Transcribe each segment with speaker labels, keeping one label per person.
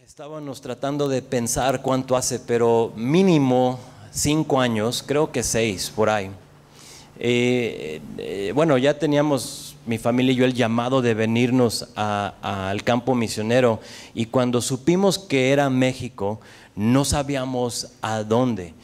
Speaker 1: Estábamos tratando de pensar cuánto hace, pero mínimo 5 años, creo que 6 por ahí. Bueno, ya teníamos mi familia y yo el llamado de venirnos al campo misionero, y cuando supimos que era México, no sabíamos a dónde.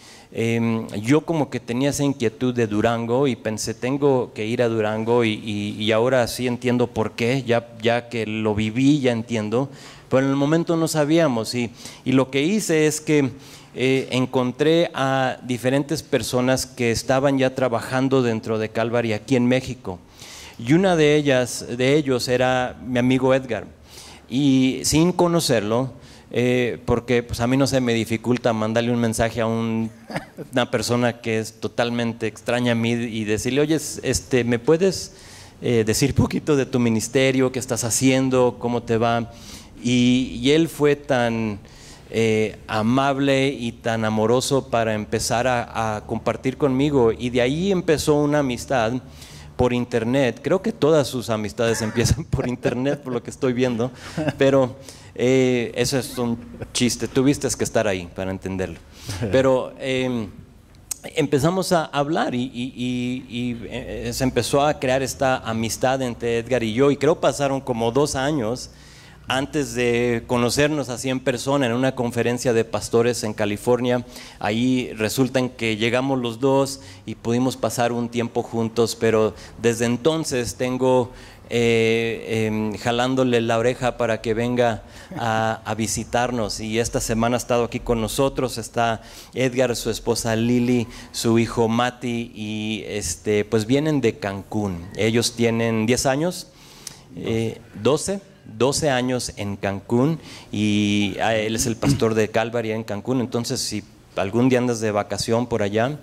Speaker 1: Yo como que tenía esa inquietud de Durango y pensé, tengo que ir a Durango, y ahora sí entiendo por qué, ya que lo viví, ya entiendo, pero en el momento no sabíamos, y lo que hice es que encontré a diferentes personas que estaban ya trabajando dentro de Calvary aquí en México, y una de ellos era mi amigo Edgar, y sin conocerlo, porque pues a mí no se me dificulta mandarle un mensaje a una persona que es totalmente extraña a mí y decirle, oye, ¿me puedes decir poquito de tu ministerio, qué estás haciendo, cómo te va? Y él fue tan amable y tan amoroso para empezar a compartir conmigo, y de ahí empezó una amistad por internet. Creo que todas sus amistades empiezan por internet, por lo que estoy viendo, pero eso es un chiste, tuviste que estar ahí para entenderlo. Pero empezamos a hablar y se empezó a crear esta amistad entre Edgar y yo, y creo pasaron como 2 años antes de conocernos así en persona en una conferencia de pastores en California. Ahí resulta en que llegamos los dos y pudimos pasar un tiempo juntos, pero desde entonces tengo jalándole la oreja para que venga a visitarnos, y esta semana ha estado aquí con nosotros. Está Edgar, su esposa Lili, su hijo Mati, y pues vienen de Cancún. Ellos tienen 10 años, 12 años en Cancún, y él es el pastor de Calvary en Cancún. Entonces, si algún día andas de vacación por allá,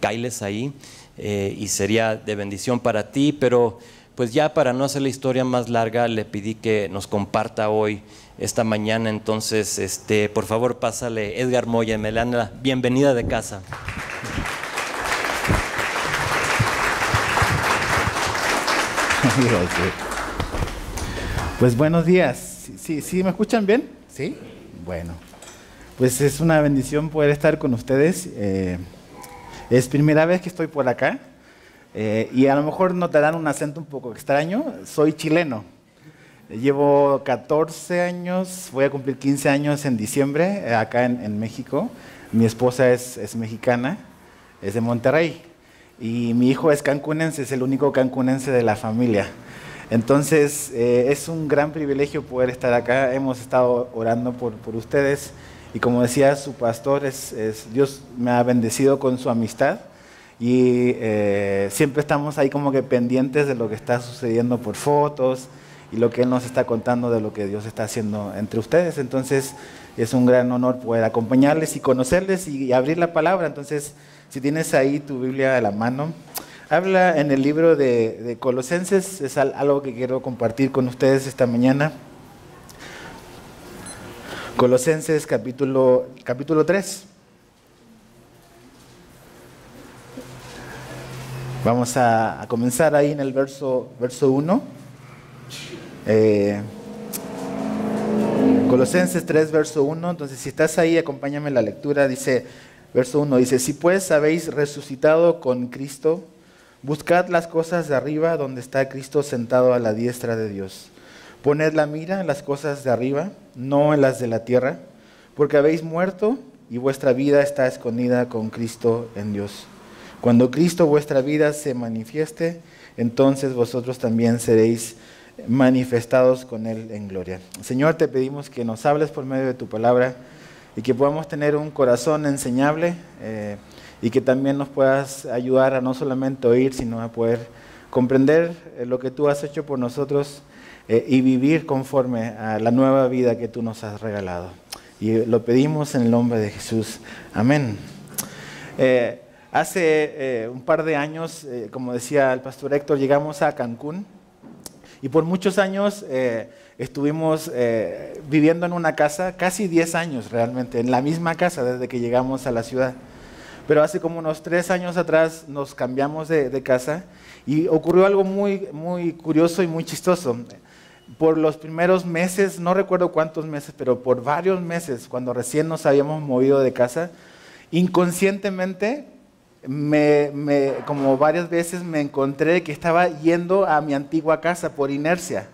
Speaker 1: cáiles ahí, y sería de bendición para ti. Pero pues ya para no hacer la historia más larga, le pedí que nos comparta hoy, esta mañana. Entonces, por favor, pásale Edgar Moya, me le dan la bienvenida de casa.
Speaker 2: Pues buenos días. ¿Sí me escuchan bien? ¿Sí? Bueno, pues es una bendición poder estar con ustedes. Es primera vez que estoy por acá, y a lo mejor notarán un acento un poco extraño. Soy chileno. Llevo 14 años, voy a cumplir 15 años en diciembre, acá en México. Mi esposa es mexicana, es de Monterrey, y mi hijo es cancunense, es el único cancunense de la familia. Entonces, es un gran privilegio poder estar acá. Hemos estado orando por ustedes, y como decía su pastor, Dios me ha bendecido con su amistad, y siempre estamos ahí como que pendientes de lo que está sucediendo por fotos, y lo que Él nos está contando de lo que Dios está haciendo entre ustedes. Entonces, es un gran honor poder acompañarles y conocerles y abrir la palabra. Entonces, si tienes ahí tu Biblia a la mano, habla en el libro de Colosenses. Es algo que quiero compartir con ustedes esta mañana. Colosenses capítulo 3. Vamos a comenzar ahí en el verso 1. Colosenses 3, verso 1. Entonces, si estás ahí, acompáñame en la lectura. Dice, verso 1, dice: si pues habéis resucitado con Cristo, buscad las cosas de arriba, donde está Cristo sentado a la diestra de Dios. Poned la mira en las cosas de arriba, no en las de la tierra, porque habéis muerto y vuestra vida está escondida con Cristo en Dios. Cuando Cristo vuestra vida se manifieste, entonces vosotros también seréis manifestados con Él en gloria. Señor, te pedimos que nos hables por medio de tu palabra, y que podamos tener un corazón enseñable, y que también nos puedas ayudar a no solamente oír, sino a poder comprender lo que tú has hecho por nosotros, y vivir conforme a la nueva vida que tú nos has regalado. Y lo pedimos en el nombre de Jesús. Amén. Hace un par de años, como decía el pastor Héctor, llegamos a Cancún, y por muchos años estuvimos viviendo en una casa, casi 10 años realmente, en la misma casa desde que llegamos a la ciudad. Pero hace como unos 3 años atrás nos cambiamos de casa, y ocurrió algo muy, muy curioso y muy chistoso. por los primeros meses, no recuerdo cuántos meses, pero por varios meses, cuando recién nos habíamos movido de casa, inconscientemente, como varias veces me encontré que estaba yendo a mi antigua casa por inercia.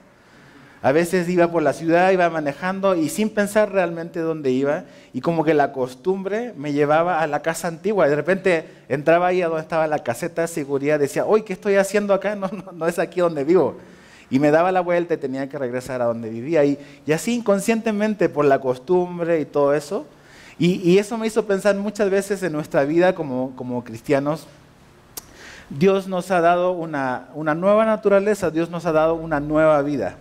Speaker 2: A veces iba por la ciudad, iba manejando y sin pensar realmente dónde iba, y como que la costumbre me llevaba a la casa antigua. De repente entraba ahí a donde estaba la caseta de seguridad, decía, oye, ¿qué estoy haciendo acá? No es aquí donde vivo. Y me daba la vuelta y tenía que regresar a donde vivía. Y así inconscientemente por la costumbre y todo eso. Y eso me hizo pensar muchas veces en nuestra vida como cristianos. Dios nos ha dado una nueva naturaleza, Dios nos ha dado una nueva vida.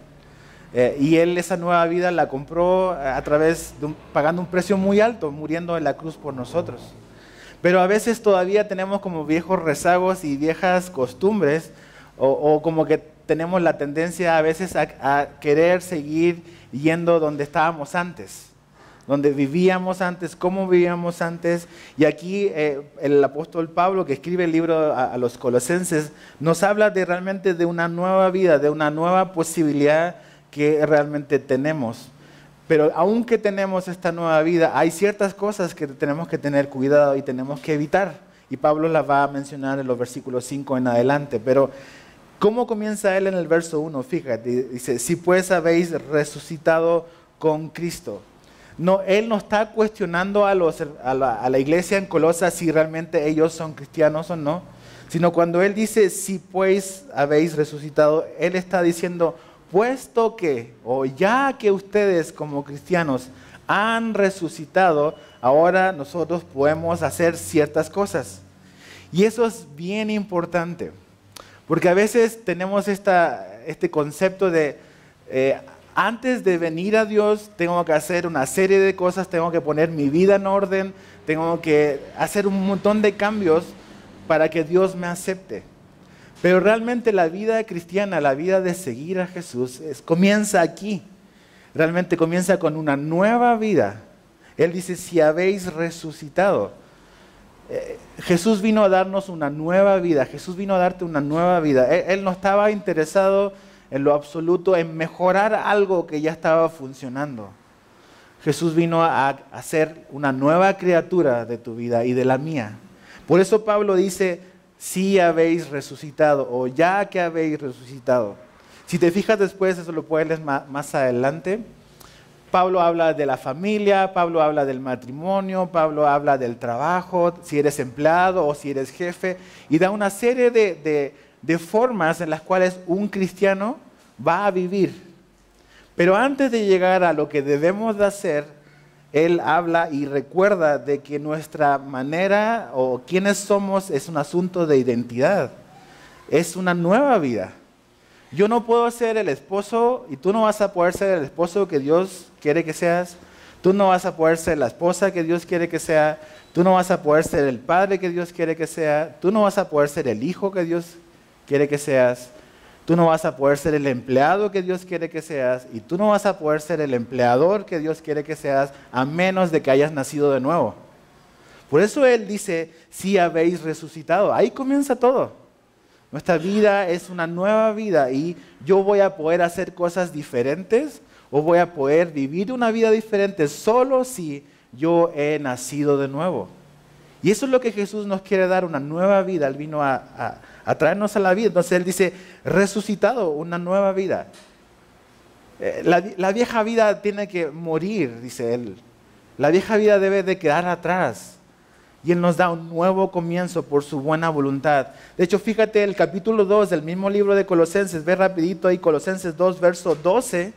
Speaker 2: Y Él esa nueva vida la compró a través de pagando un precio muy alto, muriendo en la cruz por nosotros. Pero a veces todavía tenemos como viejos rezagos y viejas costumbres, o como que tenemos la tendencia a veces a querer seguir yendo donde estábamos antes, donde vivíamos antes, cómo vivíamos antes. Y aquí el apóstol Pablo, que escribe el libro a los Colosenses, nos habla realmente de una nueva vida, de una nueva posibilidad que realmente tenemos. Pero aunque tenemos esta nueva vida, hay ciertas cosas que tenemos que tener cuidado y tenemos que evitar. Y Pablo las va a mencionar en los versículos 5 en adelante. Pero, ¿cómo comienza él en el verso 1? Fíjate, dice, si pues habéis resucitado con Cristo. No, él no está cuestionando a la iglesia en Colosas si realmente ellos son cristianos o no, sino cuando él dice, si pues habéis resucitado, él está diciendo, puesto que, o ya que ustedes como cristianos han resucitado, ahora nosotros podemos hacer ciertas cosas. Y eso es bien importante, porque a veces tenemos este concepto de, antes de venir a Dios, tengo que hacer una serie de cosas, tengo que poner mi vida en orden, tengo que hacer un montón de cambios para que Dios me acepte. Pero realmente la vida cristiana, la vida de seguir a Jesús, comienza aquí. Realmente comienza con una nueva vida. Él dice, si habéis resucitado. Jesús vino a darnos una nueva vida. Jesús vino a darte una nueva vida. Él no estaba interesado en lo absoluto en mejorar algo que ya estaba funcionando. Jesús vino a hacer una nueva criatura de tu vida y de la mía. Por eso Pablo dice, si habéis resucitado, o ya que habéis resucitado. Si te fijas después, eso lo puedes leer más adelante. Pablo habla de la familia, Pablo habla del matrimonio, Pablo habla del trabajo, si eres empleado o si eres jefe, y da una serie de formas en las cuales un cristiano va a vivir. Pero antes de llegar a lo que debemos de hacer, él habla y recuerda de que nuestra manera o quiénes somos es un asunto de identidad. Es una nueva vida. Yo no puedo ser el esposo y tú no vas a poder ser el esposo que Dios quiere que seas. Tú no vas a poder ser la esposa que Dios quiere que sea. Tú no vas a poder ser el padre que Dios quiere que sea. Tú no vas a poder ser el hijo que Dios quiere que seas. Tú no vas a poder ser el empleado que Dios quiere que seas, y tú no vas a poder ser el empleador que Dios quiere que seas, a menos de que hayas nacido de nuevo. Por eso Él dice, si habéis resucitado. Ahí comienza todo. Nuestra vida es una nueva vida y yo voy a poder hacer cosas diferentes o voy a poder vivir una vida diferente solo si yo he nacido de nuevo. Y eso es lo que Jesús nos quiere dar, una nueva vida. Él vino a traernos a la vida. Entonces Él dice, resucitado, una nueva vida. La vieja vida tiene que morir, dice Él. La vieja vida debe de quedar atrás. Y Él nos da un nuevo comienzo por su buena voluntad. De hecho, fíjate, el capítulo 2 del mismo libro de Colosenses, ve rapidito ahí, Colosenses 2, verso 12.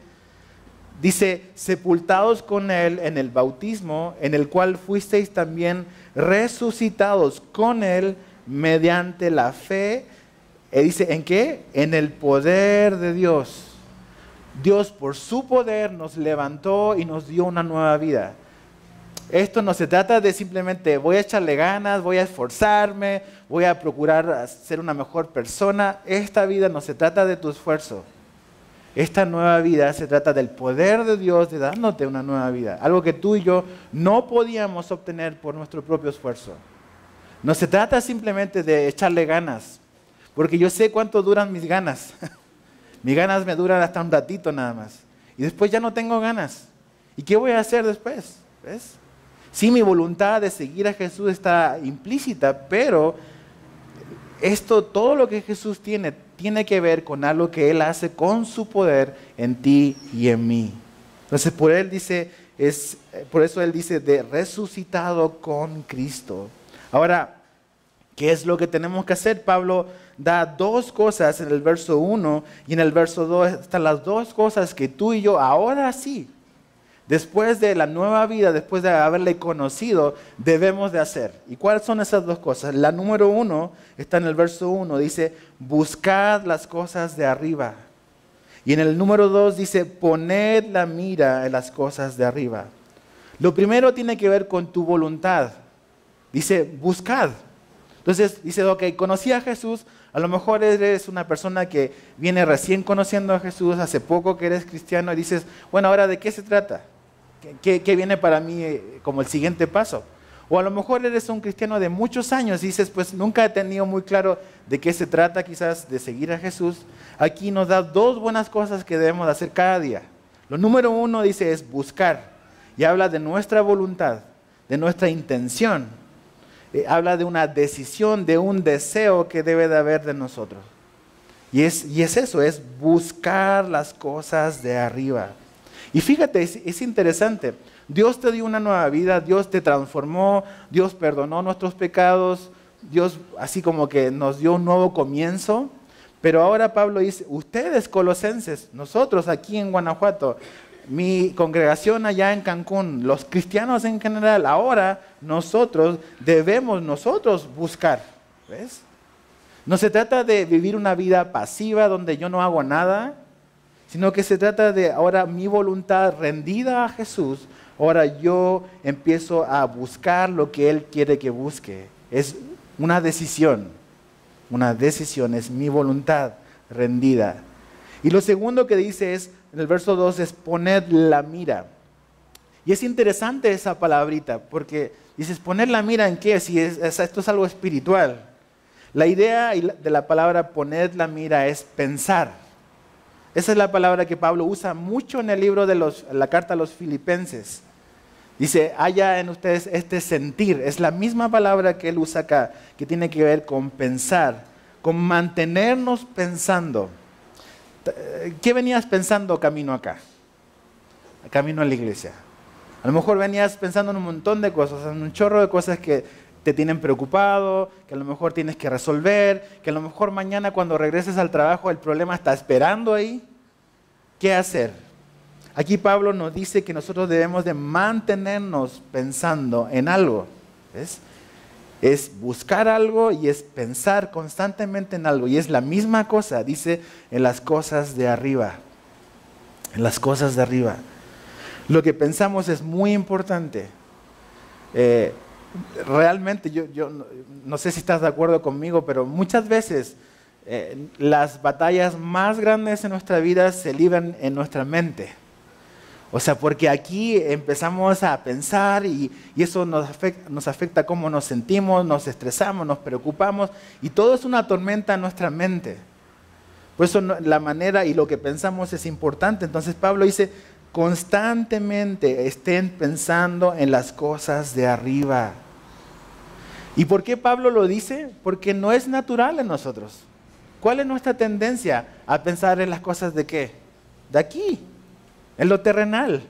Speaker 2: Dice, sepultados con Él en el bautismo, en el cual fuisteis también resucitados con Él mediante la fe. Dice, ¿en qué? En el poder de Dios. Dios por su poder nos levantó y nos dio una nueva vida. Esto no se trata de simplemente voy a echarle ganas, voy a esforzarme, voy a procurar ser una mejor persona. Esta vida no se trata de tu esfuerzo. Esta nueva vida se trata del poder de Dios de dándote una nueva vida. Algo que tú y yo no podíamos obtener por nuestro propio esfuerzo. No se trata simplemente de echarle ganas, porque yo sé cuánto duran mis ganas. Mis ganas me duran hasta un ratito nada más. Y después ya no tengo ganas. ¿Y qué voy a hacer después? ¿Ves? Sí, mi voluntad de seguir a Jesús está implícita, pero todo lo que Jesús tiene que ver con algo que Él hace con su poder en ti y en mí. Entonces, por eso Él dice de resucitado con Cristo. Ahora, ¿qué es lo que tenemos que hacer? Pablo da dos cosas en el verso 1 y en el verso 2 están las dos cosas que tú y yo ahora sí, después de la nueva vida, después de haberle conocido, debemos de hacer. ¿Y cuáles son esas dos cosas? La número 1 está en el verso 1, dice, buscad las cosas de arriba. Y en el número 2 dice, poned la mira en las cosas de arriba. Lo primero tiene que ver con tu voluntad. Dice, buscad. Entonces dice, ok, conocí a Jesús, a lo mejor eres una persona que viene recién conociendo a Jesús, hace poco que eres cristiano y dices, bueno, ahora ¿de qué se trata? ¿Qué viene para mí como el siguiente paso? O a lo mejor eres un cristiano de muchos años y dices, pues nunca he tenido muy claro de qué se trata quizás de seguir a Jesús. Aquí nos da dos buenas cosas que debemos hacer cada día. Lo número 1 dice es buscar y habla de nuestra voluntad, de nuestra intención. Habla de una decisión, de un deseo que debe de haber de nosotros. Y es eso, es buscar las cosas de arriba. Y fíjate, es interesante. Dios te dio una nueva vida, Dios te transformó, Dios perdonó nuestros pecados, Dios así como que nos dio un nuevo comienzo. Pero ahora Pablo dice, ustedes colosenses, nosotros aquí en Guanajuato, mi congregación allá en Cancún, los cristianos en general, ahora nosotros debemos buscar, ¿ves? No se trata de vivir una vida pasiva donde yo no hago nada, sino que se trata de ahora mi voluntad rendida a Jesús, ahora yo empiezo a buscar lo que Él quiere que busque. Es una decisión, es mi voluntad rendida. Y lo segundo que dice es, en el verso 2 es poned la mira. Y es interesante esa palabrita, porque dices, poner la mira ¿en qué? Si esto es algo espiritual. La idea de la palabra poner la mira es pensar. Esa es la palabra que Pablo usa mucho en el libro de la carta a los Filipenses. Dice, haya en ustedes este sentir. Es la misma palabra que él usa acá, que tiene que ver con pensar, con mantenernos pensando. ¿Qué venías pensando camino acá? Camino a la iglesia. A lo mejor venías pensando en un montón de cosas, en un chorro de cosas que te tienen preocupado, que a lo mejor tienes que resolver, que a lo mejor mañana cuando regreses al trabajo el problema está esperando ahí. ¿Qué hacer? Aquí Pablo nos dice que nosotros debemos de mantenernos pensando en algo. ¿Ves? Es buscar algo y es pensar constantemente en algo. Y es la misma cosa, dice, en las cosas de arriba. En las cosas de arriba. Lo que pensamos es muy importante. Realmente, yo no sé si estás de acuerdo conmigo, pero muchas veces las batallas más grandes en nuestra vida se libran en nuestra mente. O sea, porque aquí empezamos a pensar y eso nos afecta cómo nos sentimos, nos estresamos, nos preocupamos y todo es una tormenta en nuestra mente. Por eso la manera y lo que pensamos es importante. Entonces Pablo dice, constantemente estén pensando en las cosas de arriba. ¿Y por qué Pablo lo dice? Porque no es natural en nosotros. ¿Cuál es nuestra tendencia a pensar en las cosas de qué? De aquí. En lo terrenal.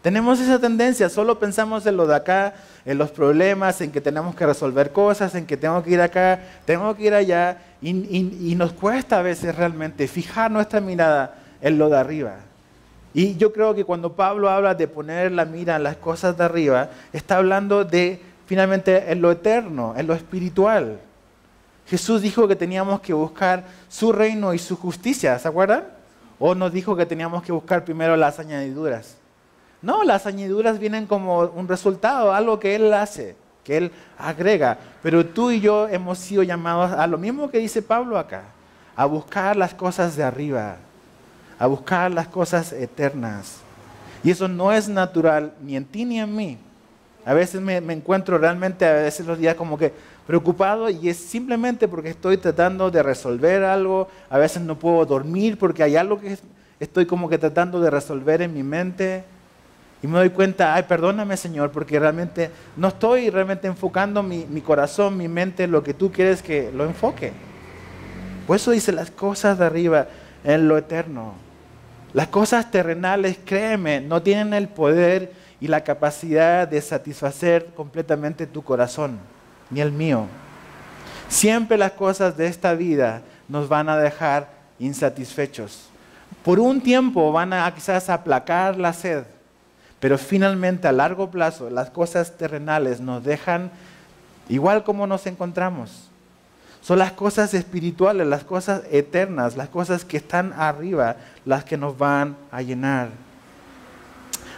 Speaker 2: Tenemos esa tendencia, solo pensamos en lo de acá, en los problemas, en que tenemos que resolver cosas, en que tengo que ir acá, tengo que ir allá, y nos cuesta a veces realmente fijar nuestra mirada en lo de arriba. Y yo creo que cuando Pablo habla de poner la mira en las cosas de arriba, está hablando de finalmente en lo eterno, en lo espiritual. Jesús dijo que teníamos que buscar su reino y su justicia, ¿se acuerdan? ¿O nos dijo que teníamos que buscar primero las añadiduras? No, las añadiduras vienen como un resultado, algo que Él hace, que Él agrega. Pero tú y yo hemos sido llamados a lo mismo que dice Pablo acá, a buscar las cosas de arriba, a buscar las cosas eternas. Y eso no es natural ni en ti ni en mí. A veces me encuentro realmente, a veces los días como que, preocupado y es simplemente porque estoy tratando de resolver algo. A veces no puedo dormir porque hay algo que estoy como que tratando de resolver en mi mente. Y me doy cuenta, ay, perdóname, Señor, porque realmente no estoy realmente enfocando mi corazón, mi mente en lo que tú quieres que lo enfoque. Por eso dice las cosas de arriba, en lo eterno. Las cosas terrenales, créeme, no tienen el poder y la capacidad de satisfacer completamente tu corazón, ni el mío. Siempre las cosas de esta vida nos van a dejar insatisfechos. Por un tiempo van a quizás aplacar la sed, pero finalmente a largo plazo las cosas terrenales nos dejan igual como nos encontramos. Son las cosas espirituales, las cosas eternas, las cosas que están arriba, las que nos van a llenar.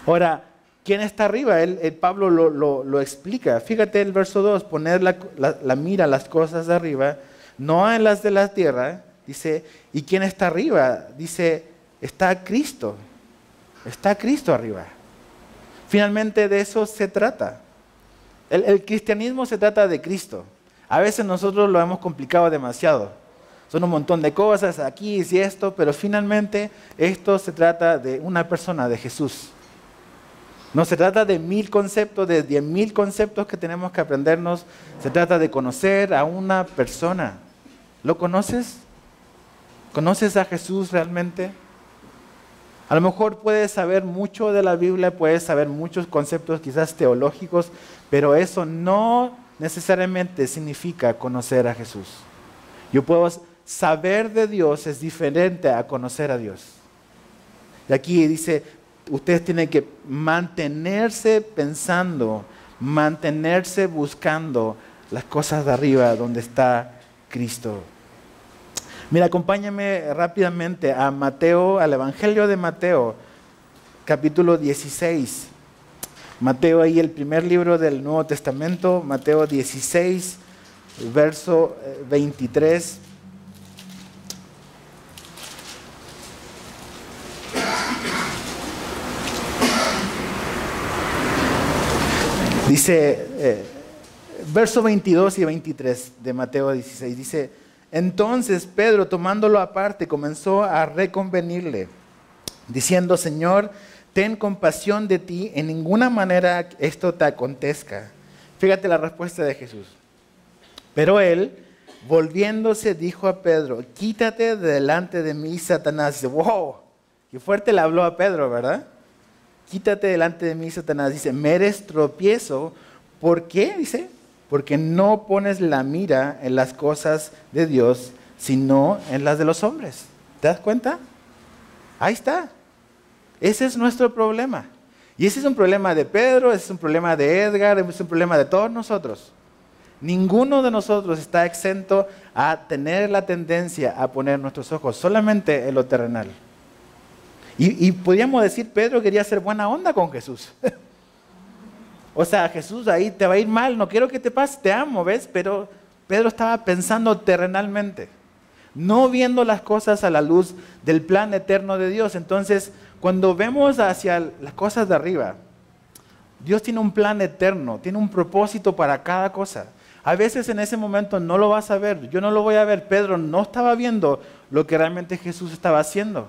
Speaker 2: Ahora, ¿quién está arriba? Pablo lo explica. Fíjate el verso 2, poner la mira a las cosas de arriba, no en las de la tierra. Dice, ¿y quién está arriba? Dice, está Cristo. Está Cristo arriba. Finalmente de eso se trata. El cristianismo se trata de Cristo. A veces nosotros lo hemos complicado demasiado. Son un montón de cosas aquí y esto, pero finalmente esto se trata de una persona, de Jesús. No se trata de 1000 conceptos, de 10,000 conceptos que tenemos que aprendernos. Se trata de conocer a una persona. ¿Lo conoces? ¿Conoces a Jesús realmente? A lo mejor puedes saber mucho de la Biblia, puedes saber muchos conceptos quizás teológicos, pero eso no necesariamente significa conocer a Jesús. Yo puedo saber de Dios, es diferente a conocer a Dios. Y aquí dice, ustedes tienen que mantenerse pensando, mantenerse buscando las cosas de arriba donde está Cristo. Mira, acompáñame rápidamente a Mateo, al Evangelio de Mateo, capítulo 16. Mateo, ahí el primer libro del Nuevo Testamento, Mateo 16, verso 23. Dice, verso 22 y 23 de Mateo 16, dice, entonces Pedro, tomándolo aparte, comenzó a reconvenirle, diciendo, Señor, ten compasión de ti, en ninguna manera esto te acontezca. Fíjate la respuesta de Jesús. Pero él, volviéndose, dijo a Pedro, quítate de delante de mí, Satanás. Dice, wow, qué fuerte le habló a Pedro, ¿verdad? Quítate delante de mí, Satanás. Dice, me eres tropiezo. ¿Por qué? Dice, porque no pones la mira en las cosas de Dios, sino en las de los hombres. ¿Te das cuenta? Ahí está. Ese es nuestro problema. Y ese es un problema de Pedro, ese es un problema de Edgar, ese es un problema de todos nosotros. Ninguno de nosotros está exento a tener la tendencia a poner nuestros ojos solamente en lo terrenal. Y podríamos decir, Pedro quería hacer buena onda con Jesús. O sea, Jesús, ahí te va a ir mal, no quiero que te pase, te amo, ¿ves? Pero Pedro estaba pensando terrenalmente, no viendo las cosas a la luz del plan eterno de Dios. Entonces, cuando vemos hacia las cosas de arriba, Dios tiene un plan eterno, tiene un propósito para cada cosa. A veces en ese momento no lo vas a ver, yo no lo voy a ver. Pedro no estaba viendo lo que realmente Jesús estaba haciendo.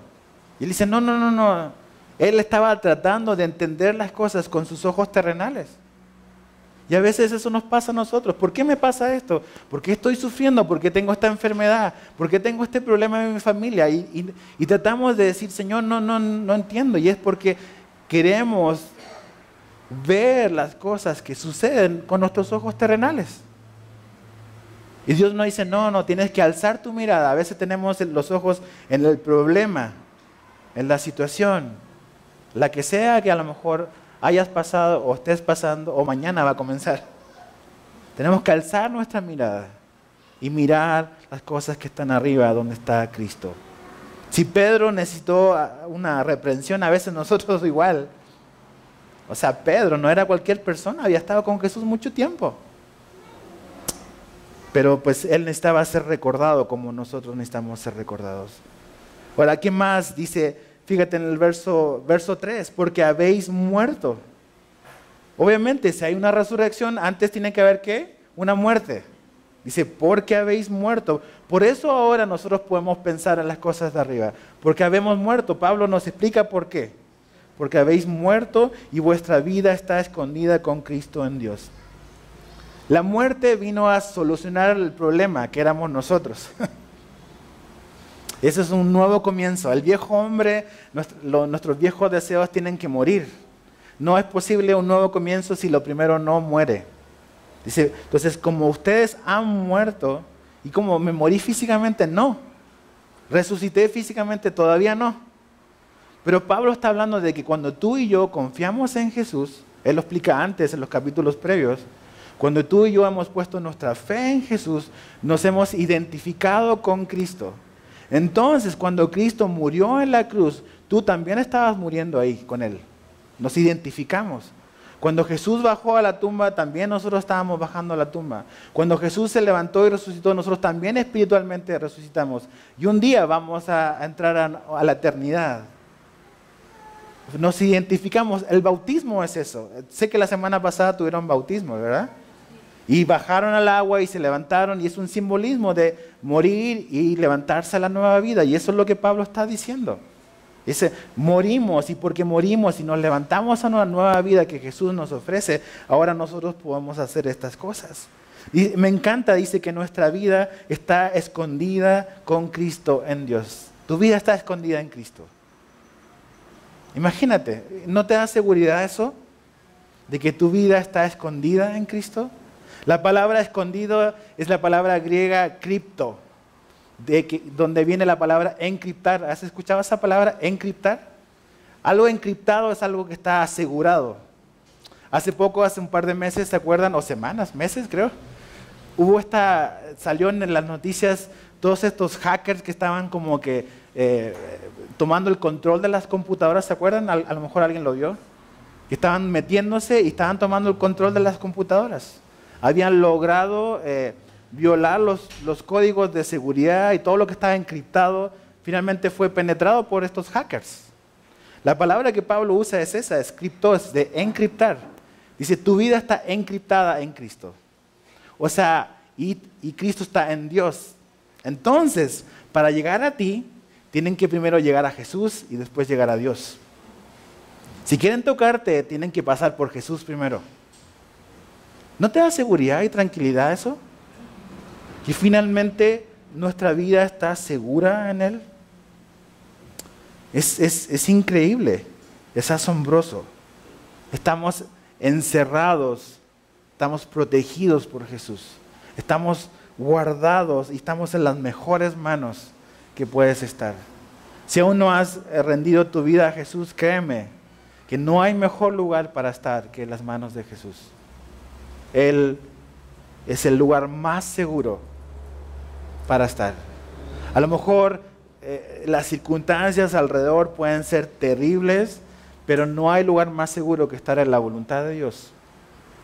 Speaker 2: Y él dice, no. Él estaba tratando de entender las cosas con sus ojos terrenales. Y a veces eso nos pasa a nosotros. ¿Por qué me pasa esto? ¿Por qué estoy sufriendo? ¿Por qué tengo esta enfermedad? ¿Por qué tengo este problema en mi familia? Y tratamos de decir, Señor, no entiendo. Y es porque queremos ver las cosas que suceden con nuestros ojos terrenales. Y Dios nos dice, no, tienes que alzar tu mirada. A veces tenemos los ojos en el problema, en la situación, la que sea que a lo mejor hayas pasado o estés pasando o mañana va a comenzar. Tenemos que alzar nuestra mirada y mirar las cosas que están arriba donde está Cristo. Si Pedro necesitó una reprensión, a veces nosotros igual. O sea, Pedro no era cualquier persona, había estado con Jesús mucho tiempo. Pero pues él necesitaba ser recordado como nosotros necesitamos ser recordados. Ahora, ¿qué más dice? Fíjate en el verso 3, porque habéis muerto. Obviamente, si hay una resurrección, antes tiene que haber ¿qué? Una muerte. Dice, porque habéis muerto. Por eso ahora nosotros podemos pensar en las cosas de arriba. Porque habemos muerto. Pablo nos explica por qué. Porque habéis muerto y vuestra vida está escondida con Cristo en Dios. La muerte vino a solucionar el problema que éramos nosotros. Ese es un nuevo comienzo. El viejo hombre, nuestros viejos deseos tienen que morir. No es posible un nuevo comienzo si lo primero no muere. Dice, entonces, como ustedes han muerto, y como me morí físicamente, no. Resucité físicamente, todavía no. Pero Pablo está hablando de que cuando tú y yo confiamos en Jesús, él lo explica antes en los capítulos previos, cuando tú y yo hemos puesto nuestra fe en Jesús, nos hemos identificado con Cristo. Entonces, cuando Cristo murió en la cruz, tú también estabas muriendo ahí con Él. Nos identificamos. Cuando Jesús bajó a la tumba, también nosotros estábamos bajando a la tumba. Cuando Jesús se levantó y resucitó, nosotros también espiritualmente resucitamos. Y un día vamos a entrar a la eternidad. Nos identificamos. El bautismo es eso. Sé que la semana pasada tuvieron bautismo, ¿verdad? Y bajaron al agua y se levantaron, y es un simbolismo de morir y levantarse a la nueva vida. Y eso es lo que Pablo está diciendo. Dice, morimos, y porque morimos y nos levantamos a una nueva vida que Jesús nos ofrece, ahora nosotros podemos hacer estas cosas. Y me encanta, dice que nuestra vida está escondida con Cristo en Dios. Tu vida está escondida en Cristo. Imagínate, ¿no te da seguridad eso? De que tu vida está escondida en Cristo. La palabra escondido es la palabra griega cripto, donde viene la palabra encriptar. ¿Has escuchado esa palabra, encriptar? Algo encriptado es algo que está asegurado. Hace un par de meses, ¿se acuerdan? O semanas, meses creo. Salió en las noticias todos estos hackers que estaban como que tomando el control de las computadoras, ¿se acuerdan? A lo mejor alguien lo vio. Que estaban metiéndose y estaban tomando el control de las computadoras. Habían logrado violar los códigos de seguridad y todo lo que estaba encriptado finalmente fue penetrado por estos hackers. La palabra que Pablo usa es esa, es criptos, de encriptar. Dice, tu vida está encriptada en Cristo. O sea, y Cristo está en Dios. Entonces, para llegar a ti, tienen que primero llegar a Jesús y después llegar a Dios. Si quieren tocarte, tienen que pasar por Jesús primero. ¿No te da seguridad y tranquilidad eso? Que finalmente nuestra vida está segura en Él. Es increíble, es asombroso. Estamos encerrados, estamos protegidos por Jesús. Estamos guardados y estamos en las mejores manos que puedes estar. Si aún no has rendido tu vida a Jesús, créeme que no hay mejor lugar para estar que en las manos de Jesús. Él es el lugar más seguro para estar. A lo mejor las circunstancias alrededor pueden ser terribles, pero no hay lugar más seguro que estar en la voluntad de Dios,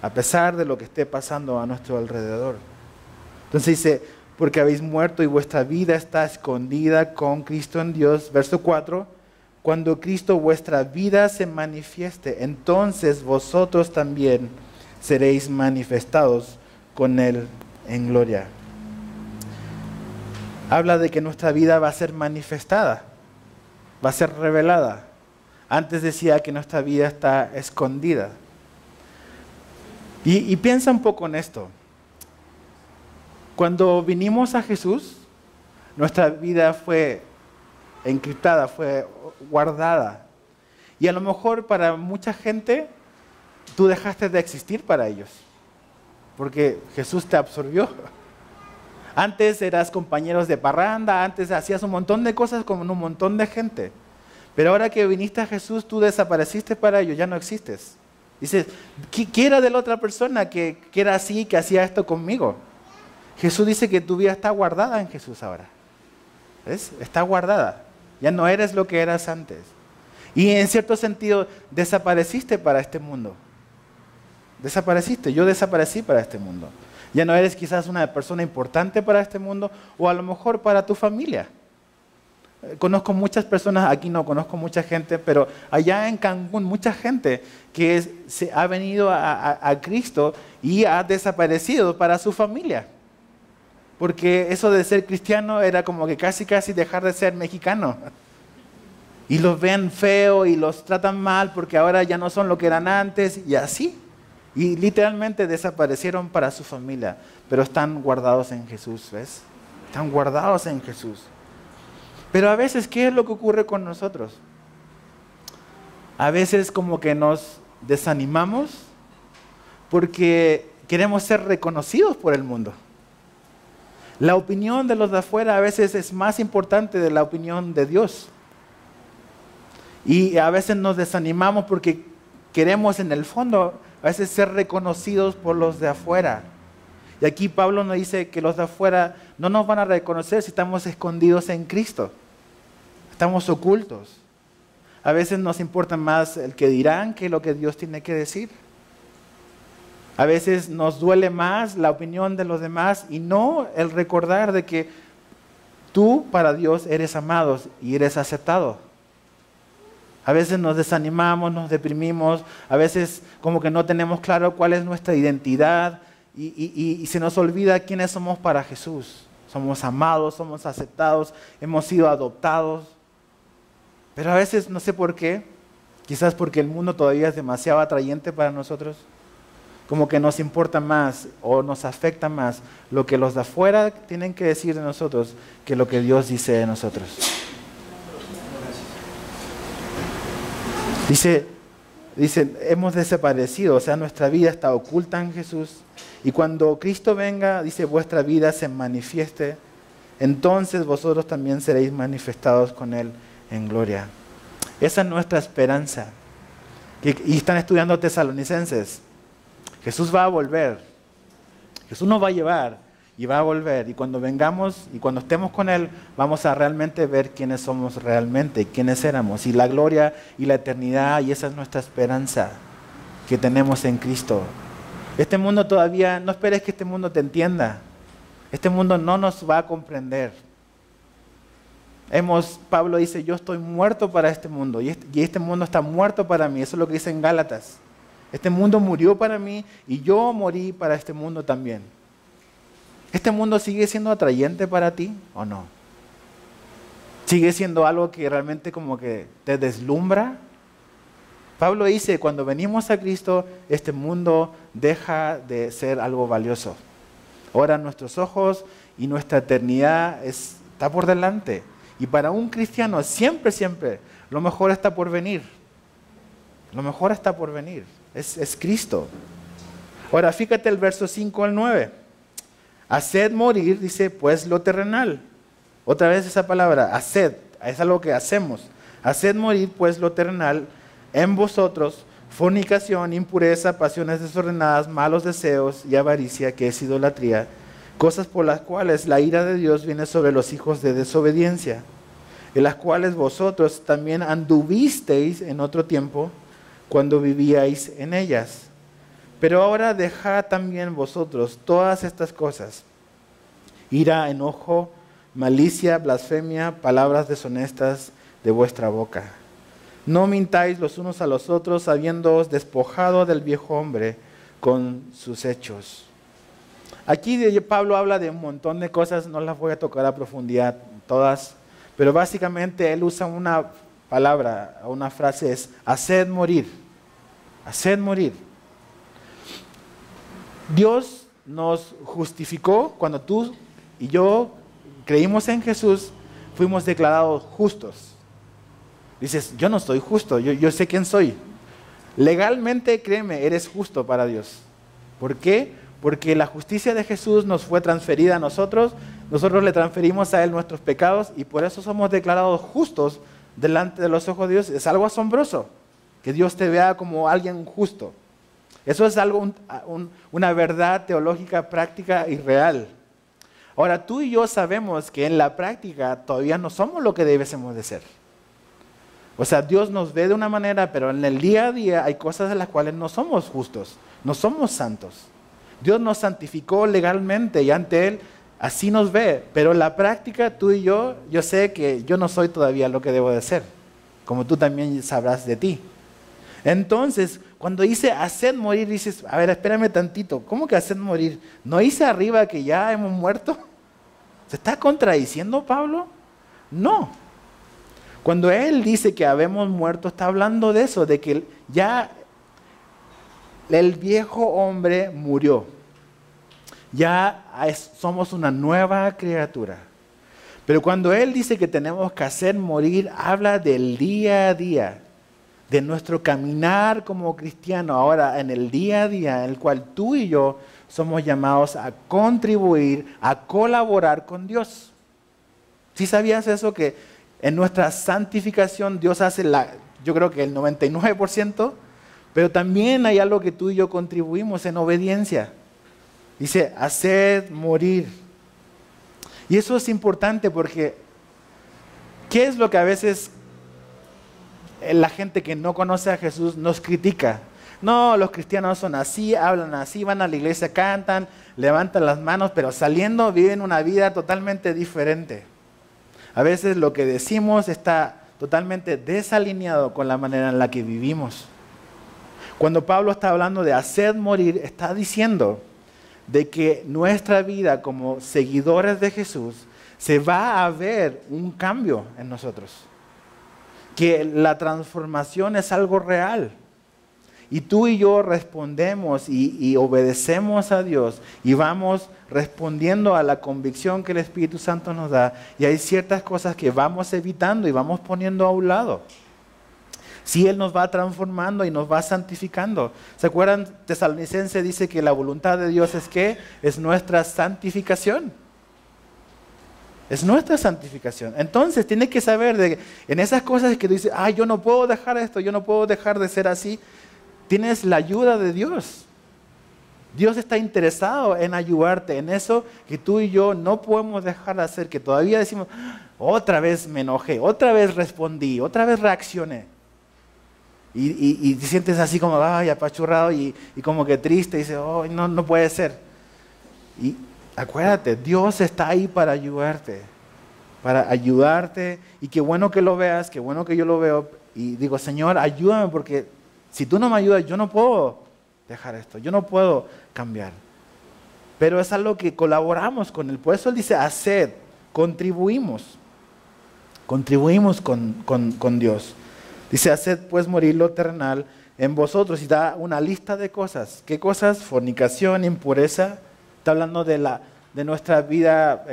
Speaker 2: a pesar de lo que esté pasando a nuestro alrededor. Entonces dice, porque habéis muerto y vuestra vida está escondida con Cristo en Dios. Verso 4, cuando Cristo vuestra vida se manifieste, entonces vosotros también seréis manifestados con Él en gloria. Habla de que nuestra vida va a ser manifestada, va a ser revelada. Antes decía que nuestra vida está escondida. Y piensa un poco en esto. Cuando vinimos a Jesús, nuestra vida fue encriptada, fue guardada. Y a lo mejor para mucha gente, tú dejaste de existir para ellos, porque Jesús te absorbió. Antes eras compañeros de parranda, antes hacías un montón de cosas con un montón de gente. Pero ahora que viniste a Jesús, tú desapareciste para ellos, ya no existes. Dices, ¿qué era de la otra persona que era así, que hacía esto conmigo? Jesús dice que tu vida está guardada en Jesús ahora. ¿Ves? Está guardada. Ya no eres lo que eras antes. Y en cierto sentido, desapareciste para este mundo. Desapareciste, yo desaparecí para este mundo. Ya no eres quizás una persona importante para este mundo o a lo mejor para tu familia. Conozco muchas personas, aquí no conozco mucha gente, pero allá en Cancún mucha gente que se ha venido a Cristo y ha desaparecido para su familia. porque eso de ser cristiano era como que casi dejar de ser mexicano. Y los ven feo y los tratan mal porque ahora ya no son lo que eran antes y así. Y literalmente desaparecieron para su familia, pero están guardados en Jesús, ¿ves? Están guardados en Jesús. Pero a veces, ¿qué es lo que ocurre con nosotros? A veces como que nos desanimamos porque queremos ser reconocidos por el mundo. La opinión de los de afuera a veces es más importante de la opinión de Dios. Y a veces nos desanimamos porque queremos en el fondo a veces ser reconocidos por los de afuera. Y aquí Pablo nos dice que los de afuera no nos van a reconocer si estamos escondidos en Cristo. Estamos ocultos. A veces nos importa más el que dirán que lo que Dios tiene que decir. A veces nos duele más la opinión de los demás y no el recordar de que tú para Dios eres amado y eres aceptado. A veces nos desanimamos, nos deprimimos, a veces como que no tenemos claro cuál es nuestra identidad y se nos olvida quiénes somos para Jesús. Somos amados, somos aceptados, hemos sido adoptados. Pero a veces no sé por qué, quizás porque el mundo todavía es demasiado atrayente para nosotros. Como que nos importa más o nos afecta más lo que los de afuera tienen que decir de nosotros que lo que Dios dice de nosotros. Dice, hemos desaparecido, o sea, nuestra vida está oculta en Jesús. Y cuando Cristo venga, dice, vuestra vida se manifieste, entonces vosotros también seréis manifestados con Él en gloria. Esa es nuestra esperanza. Y están estudiando Tesalonicenses. Jesús va a volver. Jesús nos va a llevar y va a volver. Y cuando vengamos y cuando estemos con Él, vamos a realmente ver quiénes somos realmente, quiénes éramos. Y la gloria y la eternidad, y esa es nuestra esperanza que tenemos en Cristo. Este mundo todavía, no esperes que este mundo te entienda. Este mundo no nos va a comprender. Pablo dice, yo estoy muerto para este mundo y este mundo está muerto para mí. Eso es lo que dice en Gálatas. Este mundo murió para mí y yo morí para este mundo también. ¿Este mundo sigue siendo atrayente para ti o no? ¿Sigue siendo algo que realmente como que te deslumbra? Pablo dice, cuando venimos a Cristo, este mundo deja de ser algo valioso. Ahora nuestros ojos y nuestra eternidad está por delante. Y para un cristiano siempre, lo mejor está por venir. Lo mejor está por venir. Es Cristo. Ahora fíjate el verso 5 al 9. Haced morir, dice, pues lo terrenal. Otra vez esa palabra, haced, es algo que hacemos. Haced morir, pues lo terrenal, en vosotros, fornicación, impureza, pasiones desordenadas, malos deseos y avaricia, que es idolatría, cosas por las cuales la ira de Dios viene sobre los hijos de desobediencia, en las cuales vosotros también anduvisteis en otro tiempo, cuando vivíais en ellas. Pero ahora dejad también vosotros todas estas cosas: ira, enojo, malicia, blasfemia, palabras deshonestas de vuestra boca. No mintáis los unos a los otros, habiéndoos despojado del viejo hombre con sus hechos. Aquí Pablo habla de un montón de cosas, no las voy a tocar a profundidad todas, pero básicamente él usa una palabra, una frase, es haced morir. Haced morir. Dios nos justificó cuando tú y yo creímos en Jesús, fuimos declarados justos. Dices, yo no soy justo, yo sé quién soy. Legalmente, créeme, eres justo para Dios. ¿Por qué? Porque la justicia de Jesús nos fue transferida a nosotros le transferimos a Él nuestros pecados y por eso somos declarados justos delante de los ojos de Dios. Es algo asombroso que Dios te vea como alguien justo. Eso es algo, una verdad teológica, práctica y real. Ahora, tú y yo sabemos que en la práctica todavía no somos lo que debemos de ser. O sea, Dios nos ve de una manera, pero en el día a día hay cosas en las cuales no somos justos, no somos santos. Dios nos santificó legalmente y ante Él así nos ve, pero en la práctica tú y yo sé que yo no soy todavía lo que debo de ser, como tú también sabrás de ti. Entonces, cuando dice haced morir, dices, a ver, espérame tantito, ¿cómo que haced morir? ¿No dice arriba que ya hemos muerto? ¿Se está contradiciendo Pablo? No. Cuando él dice que habemos muerto, está hablando de eso, de que ya el viejo hombre murió. Ya somos una nueva criatura. Pero cuando él dice que tenemos que hacer morir, habla del día a día, de nuestro caminar como cristiano ahora en el día a día, en el cual tú y yo somos llamados a contribuir, a colaborar con Dios. ¿Sí sabías eso? Que en nuestra santificación Dios hace yo creo que el 99%, pero también hay algo que tú y yo contribuimos en obediencia. Dice, haced morir. Y eso es importante porque, ¿qué es lo que a veces la gente que no conoce a Jesús nos critica? No, los cristianos son así, hablan así, van a la iglesia, cantan, levantan las manos, pero saliendo viven una vida totalmente diferente. A veces lo que decimos está totalmente desalineado con la manera en la que vivimos. Cuando Pablo está hablando de hacer morir, está diciendo de que nuestra vida como seguidores de Jesús se va a ver un cambio en nosotros. Que la transformación es algo real. Y tú y yo respondemos y obedecemos a Dios y vamos respondiendo a la convicción que el Espíritu Santo nos da. Y hay ciertas cosas que vamos evitando y vamos poniendo a un lado. Si Él nos va transformando y nos va santificando. ¿Se acuerdan? Tesalonicense dice que la voluntad de Dios es ¿qué? Es nuestra santificación. Es nuestra santificación. Entonces tienes que saber en esas cosas que tú dices, yo no puedo dejar esto, yo no puedo dejar de ser así. Tienes la ayuda de Dios. Dios está interesado en ayudarte en eso que tú y yo no podemos dejar de hacer, que todavía decimos, otra vez me enojé, otra vez respondí, otra vez reaccioné. Y te sientes así como, apachurrado y como que triste, y dices, no puede ser. Y acuérdate, Dios está ahí para ayudarte, y qué bueno que lo veas, qué bueno que yo lo veo, y digo, Señor, ayúdame porque si tú no me ayudas, yo no puedo dejar esto, yo no puedo cambiar. Pero es algo que colaboramos con Él. Por eso Él dice, haced, contribuimos con Dios. Dice, haced pues morir lo terrenal en vosotros. Y da una lista de cosas. ¿Qué cosas? Fornicación, impureza. Está hablando de nuestra vida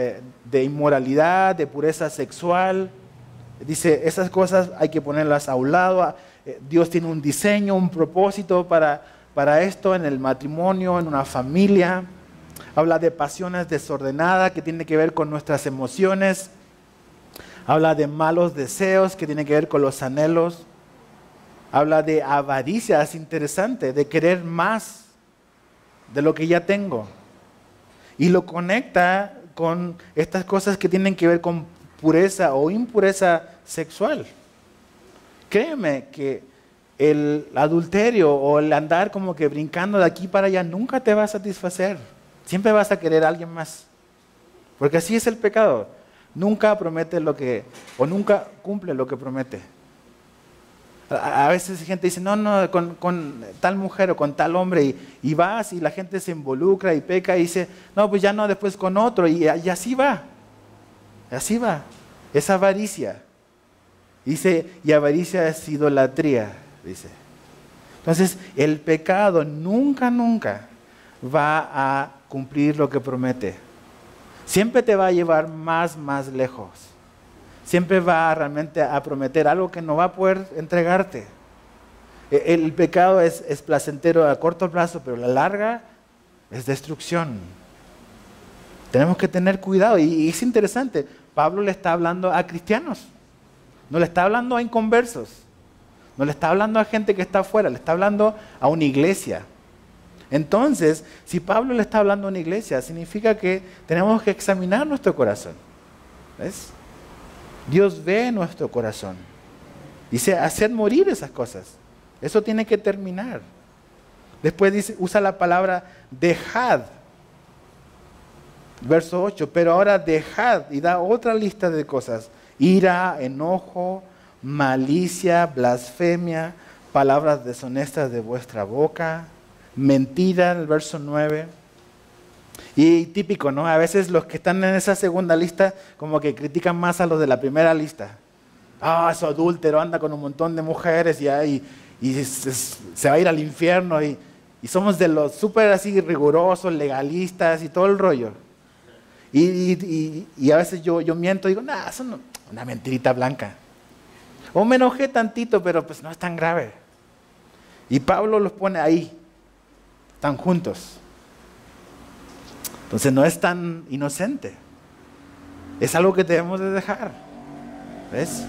Speaker 2: de inmoralidad, de pureza sexual. Dice, esas cosas hay que ponerlas a un lado. Dios tiene un diseño, un propósito para esto en el matrimonio, en una familia. Habla de pasiones desordenadas que tienen que ver con nuestras emociones. Habla de malos deseos que tienen que ver con los anhelos. Habla de avaricia, es interesante, de querer más de lo que ya tengo. Y lo conecta con estas cosas que tienen que ver con pureza o impureza sexual. Créeme que el adulterio o el andar como que brincando de aquí para allá nunca te va a satisfacer. Siempre vas a querer a alguien más. Porque así es el pecado. Nunca promete nunca cumple lo que promete. A veces gente dice, no, con tal mujer o con tal hombre, y vas y la gente se involucra y peca y dice, no, pues ya no, después con otro, y así va. Así va. Es avaricia. Dice, y avaricia es idolatría, dice. Entonces, el pecado nunca va a cumplir lo que promete. Siempre te va a llevar más lejos. Siempre va realmente a prometer algo que no va a poder entregarte. El pecado es placentero a corto plazo, pero a la larga es destrucción. Tenemos que tener cuidado. Y es interesante, Pablo le está hablando a cristianos. No le está hablando a inconversos. No le está hablando a gente que está afuera. Le está hablando a una iglesia. Entonces, si Pablo le está hablando a una iglesia, significa que tenemos que examinar nuestro corazón. ¿Ves? Dios ve nuestro corazón. Dice, haced morir esas cosas. Eso tiene que terminar. Después dice, usa la palabra dejad. Verso 8, pero ahora dejad, y da otra lista de cosas. Ira, enojo, malicia, blasfemia, palabras deshonestas de vuestra boca, mentira, el verso 9. Y típico, ¿no? A veces los que están en esa segunda lista como que critican más a los de la primera lista. Ah, es adúltero, anda con un montón de mujeres y se va a ir al infierno. Y somos de los súper así rigurosos, legalistas y todo el rollo. Y a veces yo miento y digo, nah, eso no, una mentirita blanca. O me enojé tantito, pero pues no es tan grave. Y Pablo los pone ahí, están juntos. Entonces no es tan inocente. Es algo que debemos de dejar. ¿Ves?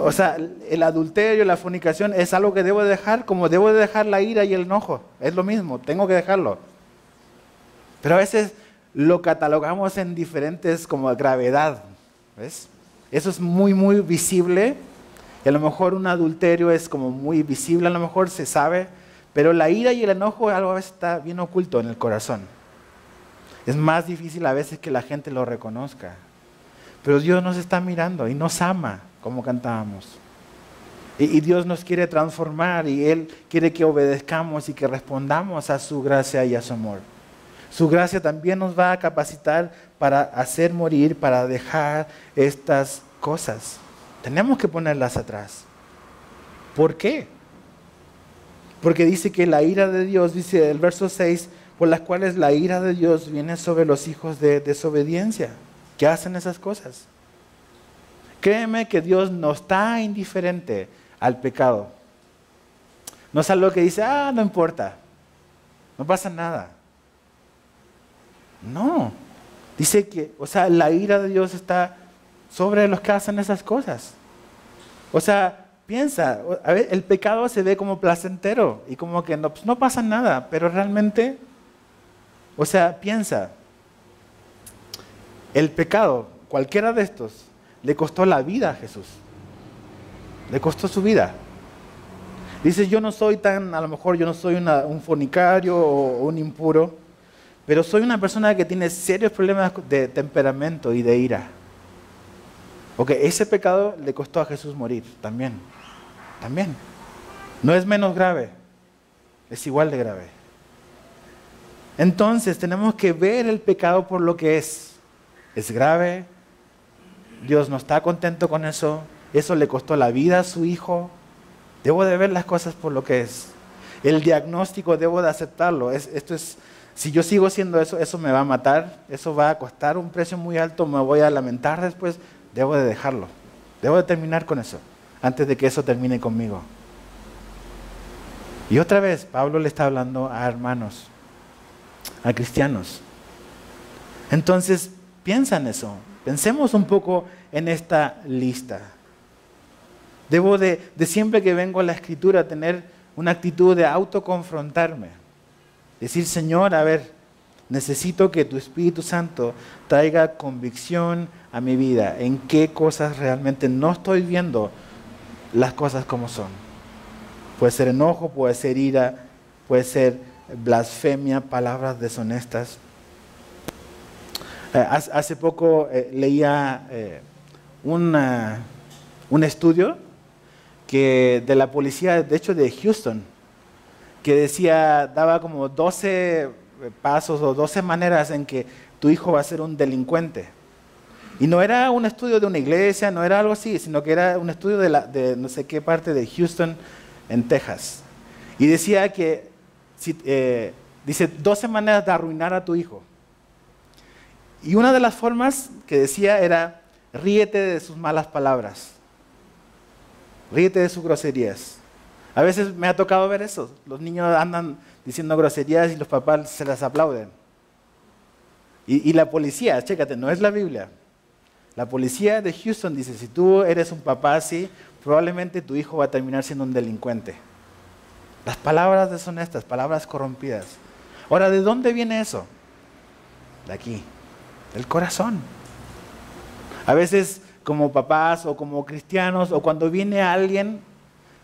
Speaker 2: O sea, el adulterio, la fornicación es algo que debo de dejar, como debo de dejar la ira y el enojo. Es lo mismo, tengo que dejarlo. Pero a veces lo catalogamos en diferentes como gravedad. ¿Ves? Eso es muy, muy visible. Y a lo mejor un adulterio es como muy visible, a lo mejor se sabe. Pero la ira y el enojo algo a veces está bien oculto en el corazón. Es más difícil a veces que la gente lo reconozca. Pero Dios nos está mirando y nos ama, como cantábamos. Y Dios nos quiere transformar y Él quiere que obedezcamos y que respondamos a su gracia y a su amor. Su gracia también nos va a capacitar para hacer morir, para dejar estas cosas. Tenemos que ponerlas atrás. ¿Por qué? Porque dice que la ira de Dios, dice el verso 6, por las cuales la ira de Dios viene sobre los hijos de desobediencia, que hacen esas cosas. Créeme que Dios no está indiferente al pecado. No es algo que dice, no importa, no pasa nada. No, dice que, o sea, la ira de Dios está sobre los que hacen esas cosas. O sea, piensa, a ver, el pecado se ve como placentero y como que no, pues no pasa nada, pero realmente, o sea, piensa, el pecado, cualquiera de estos, le costó la vida a Jesús. Le costó su vida. Dice, yo no soy tan, a lo mejor yo no soy un fornicario o un impuro, pero soy una persona que tiene serios problemas de temperamento y de ira. Ok, ese pecado le costó a Jesús morir también. También. No es menos grave, es igual de grave. Entonces tenemos que ver el pecado por lo que es. Es grave, Dios no está contento con eso, eso le costó la vida a su hijo. Debo de ver las cosas por lo que es. El diagnóstico debo de aceptarlo. Si yo sigo haciendo eso, eso me va a matar, eso va a costar un precio muy alto, me voy a lamentar después, debo de dejarlo. Debo de terminar con eso, antes de que eso termine conmigo. Y otra vez, Pablo le está hablando a hermanos, a cristianos. Entonces, piensa en eso. Pensemos un poco en esta lista. Debo de siempre que vengo a la Escritura tener una actitud de autoconfrontarme. Decir, Señor, a ver, necesito que tu Espíritu Santo traiga convicción a mi vida. En qué cosas realmente no estoy viendo las cosas como son. Puede ser enojo, puede ser ira, puede ser blasfemia, palabras deshonestas. Hace poco leía un estudio de la policía, de hecho de Houston, que decía, daba como 12 pasos o 12 maneras en que tu hijo va a ser un delincuente. Y no era un estudio de una iglesia, no era algo así, sino que era un estudio de no sé qué parte de Houston, en Texas. Y decía que, dice, 12 maneras de arruinar a tu hijo. Y una de las formas que decía era, ríete de sus malas palabras. Ríete de sus groserías. A veces me ha tocado ver eso. Los niños andan diciendo groserías y los papás se las aplauden. Y la policía, chécate, no es la Biblia. La policía de Houston dice, si tú eres un papá así, probablemente tu hijo va a terminar siendo un delincuente. Las palabras deshonestas, palabras corrompidas. Ahora, ¿de dónde viene eso? De aquí, del corazón. A veces como papás o como cristianos o cuando viene alguien,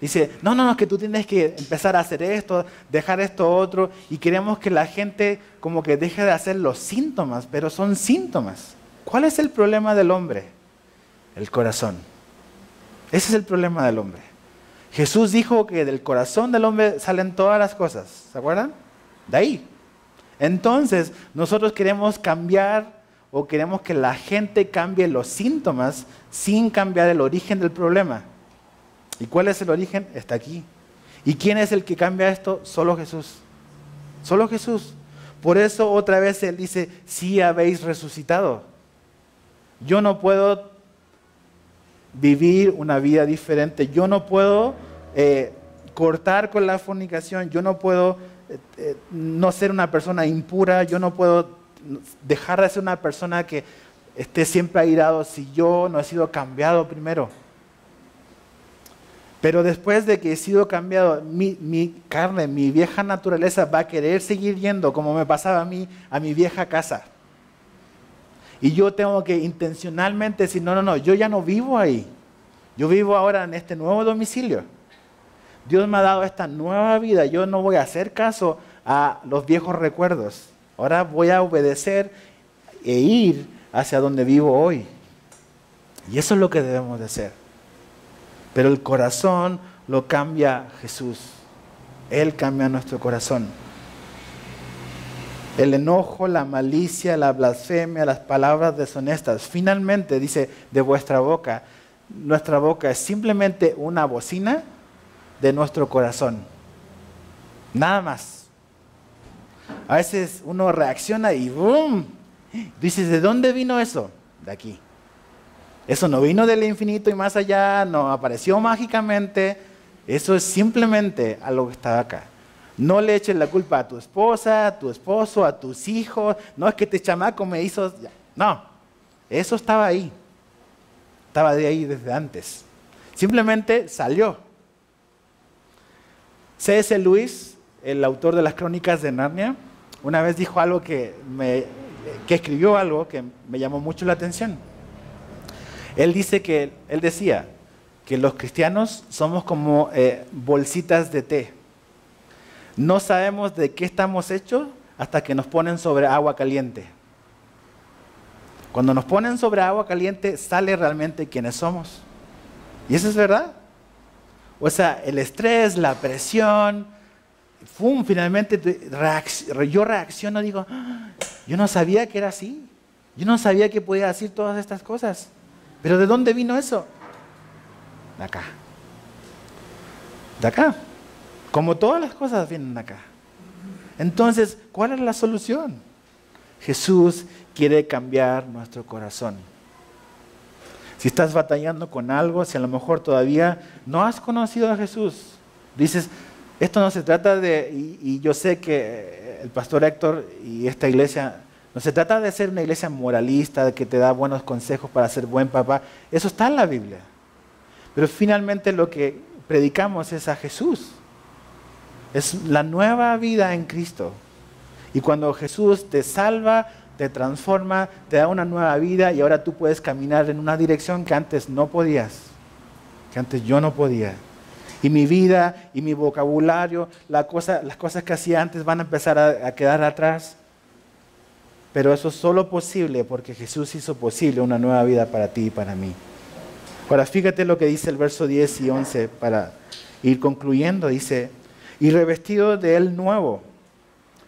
Speaker 2: dice, no, que tú tienes que empezar a hacer esto, dejar esto otro, y queremos que la gente como que deje de hacer los síntomas, pero son síntomas. ¿Cuál es el problema del hombre? El corazón. Ese es el problema del hombre. Jesús dijo que del corazón del hombre salen todas las cosas, ¿se acuerdan? De ahí. Entonces, nosotros queremos cambiar o queremos que la gente cambie los síntomas sin cambiar el origen del problema. ¿Y cuál es el origen? Está aquí. ¿Y quién es el que cambia esto? Solo Jesús. Solo Jesús. Por eso otra vez Él dice, sí habéis resucitado. Yo no puedo vivir una vida diferente. Yo no puedo cortar con la fornicación. Yo no puedo no ser una persona impura. Yo no puedo dejar de ser una persona que esté siempre airado si yo no he sido cambiado primero. Pero después de que he sido cambiado, mi carne, mi vieja naturaleza va a querer seguir yendo como me pasaba a mí, a mi vieja casa. Y yo tengo que intencionalmente decir, no, yo ya no vivo ahí. Yo vivo ahora en este nuevo domicilio. Dios me ha dado esta nueva vida. Yo no voy a hacer caso a los viejos recuerdos. Ahora voy a obedecer e ir hacia donde vivo hoy. Y eso es lo que debemos de hacer. Pero el corazón lo cambia Jesús. Él cambia nuestro corazón. El enojo, la malicia, la blasfemia, las palabras deshonestas. Finalmente, dice, de vuestra boca. Nuestra boca es simplemente una bocina de nuestro corazón. Nada más. A veces uno reacciona y ¡boom! Dices, ¿de dónde vino eso? De aquí. Eso no vino del infinito y más allá, no apareció mágicamente. Eso es simplemente algo que está acá. No le eches la culpa a tu esposa, a tu esposo, a tus hijos. No es que este chamaco me hizo... No, eso estaba ahí. Estaba de ahí desde antes. Simplemente salió. C.S. Lewis, el autor de las Crónicas de Narnia, una vez dijo algo que escribió algo que me llamó mucho la atención. Él decía que los cristianos somos como bolsitas de té. No sabemos de qué estamos hechos hasta que nos ponen sobre agua caliente. Cuando nos ponen sobre agua caliente, sale realmente quiénes somos. Y eso es verdad. O sea, el estrés, la presión, finalmente yo reacciono y digo, yo no sabía que era así. Yo no sabía que podía decir todas estas cosas. ¿Pero de dónde vino eso? De acá. De acá. Como todas las cosas vienen de acá. Entonces, ¿cuál es la solución? Jesús quiere cambiar nuestro corazón. Si estás batallando con algo, si a lo mejor todavía no has conocido a Jesús, dices, esto no se trata de, y yo sé que el pastor Héctor y esta iglesia, no se trata de ser una iglesia moralista, de que te da buenos consejos para ser buen papá. Eso está en la Biblia. Pero finalmente lo que predicamos es a Jesús. Es la nueva vida en Cristo. Y cuando Jesús te salva, te transforma, te da una nueva vida y ahora tú puedes caminar en una dirección que antes no podías. Que antes yo no podía. Y mi vida y mi vocabulario, las cosas que hacía antes van a empezar a quedar atrás. Pero eso es solo posible porque Jesús hizo posible una nueva vida para ti y para mí. Ahora fíjate lo que dice el verso 10 y 11 para ir concluyendo. Dice, y revestido de él nuevo,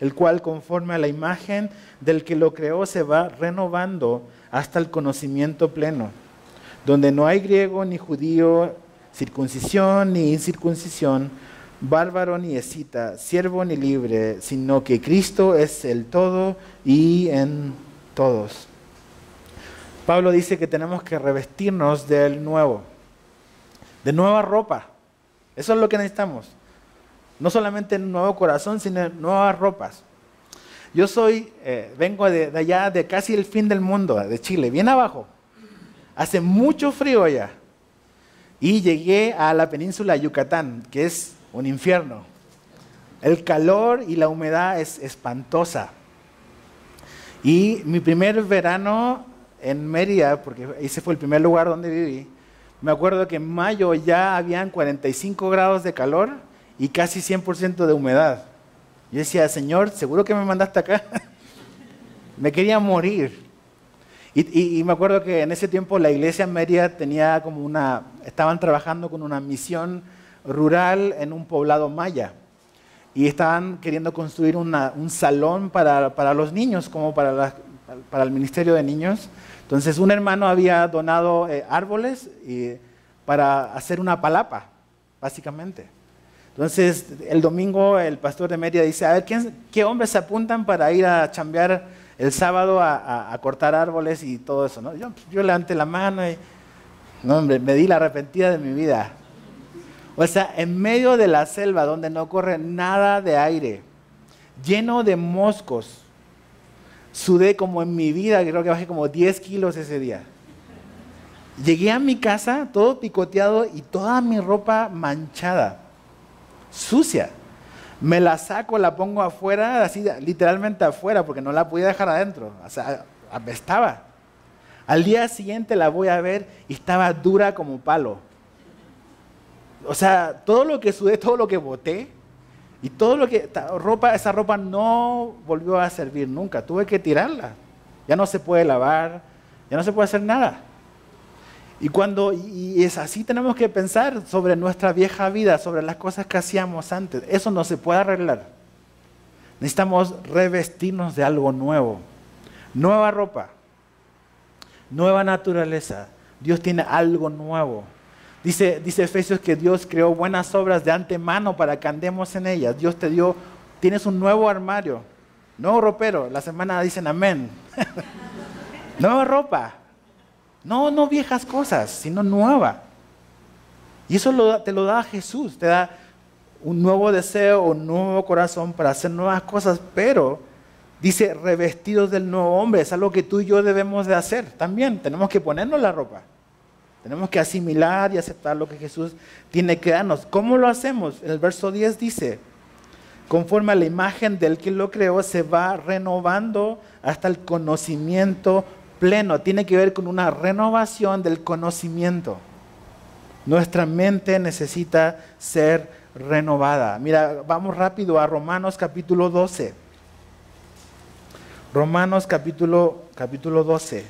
Speaker 2: el cual conforme a la imagen del que lo creó se va renovando hasta el conocimiento pleno, donde no hay griego ni judío, circuncisión ni incircuncisión, bárbaro ni escita, siervo ni libre, sino que Cristo es el todo y en todos. Pablo dice que tenemos que revestirnos del nuevo, de nueva ropa. Eso es lo que necesitamos. No solamente un nuevo corazón, sino nuevas ropas. Yo vengo de allá, de casi el fin del mundo, de Chile, bien abajo. Hace mucho frío allá. Y llegué a la península de Yucatán, que es un infierno. El calor y la humedad es espantosa. Y mi primer verano en Mérida, porque ese fue el primer lugar donde viví, me acuerdo que en mayo ya habían 45 grados de calor y casi 100% de humedad. Yo decía, Señor, ¿seguro que me mandaste acá? Me quería morir. Y me acuerdo que en ese tiempo la iglesia en Mérida tenía estaban trabajando con una misión rural en un poblado maya. y estaban queriendo construir un salón para los niños, como para el ministerio de niños. Entonces un hermano había donado árboles para hacer una palapa, básicamente. Entonces el domingo el pastor de Mérida dice, a ver, ¿qué hombres se apuntan para ir a chambear el sábado a cortar árboles y todo eso, ¿no? Yo levanté la mano y, no, hombre, me di la arrepentida de mi vida. O sea, en medio de la selva donde no corre nada de aire, lleno de moscos, sudé como en mi vida, creo que bajé como 10 kilos ese día. Llegué a mi casa todo picoteado y toda mi ropa manchada, sucia. Me la saco, la pongo afuera, así literalmente afuera, porque no la podía dejar adentro. O sea, apestaba. Al día siguiente la voy a ver y estaba dura como palo. O sea, todo lo que sudé, todo lo que boté, y todo lo que, esa ropa no volvió a servir nunca. Tuve que tirarla. Ya no se puede lavar, ya no se puede hacer nada. Y es así, tenemos que pensar sobre nuestra vieja vida, sobre las cosas que hacíamos antes. Eso no se puede arreglar. Necesitamos revestirnos de algo nuevo. Nueva ropa, nueva naturaleza. Dios tiene algo nuevo. Dice Efesios que Dios creó buenas obras de antemano para que andemos en ellas. Dios te dio, tienes un nuevo armario, nuevo ropero. La semana dicen amén. Nueva ropa. No viejas cosas, sino nueva. Y eso te lo da Jesús, te da un nuevo deseo, un nuevo corazón para hacer nuevas cosas, pero dice revestidos del nuevo hombre, es algo que tú y yo debemos de hacer también. Tenemos que ponernos la ropa, tenemos que asimilar y aceptar lo que Jesús tiene que darnos. ¿Cómo lo hacemos? El verso 10 dice, conforme a la imagen del que lo creó, se va renovando hasta el conocimiento pleno. Tiene que ver con una renovación del conocimiento. Nuestra mente necesita ser renovada. Mira, vamos rápido a Romanos capítulo 12. Romanos capítulo 12.